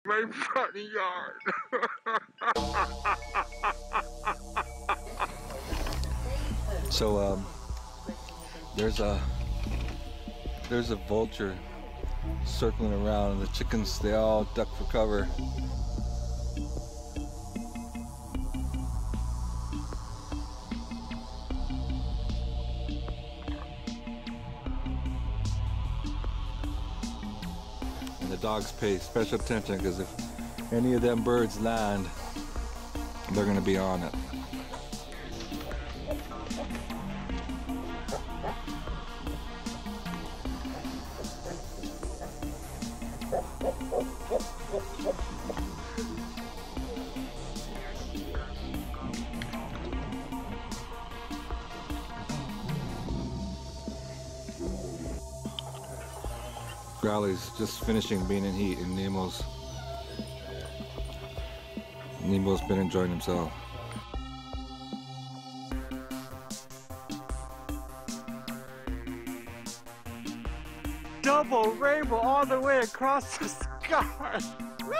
My front yard. So there's a vulture circling around, and the chickens, they all duck for cover. And the dogs pay special attention, because if any of them birds land, they're going to be on it. Grawley's just finishing being in heat, and Nemo's been enjoying himself. Double rainbow all the way across the sky. Woo!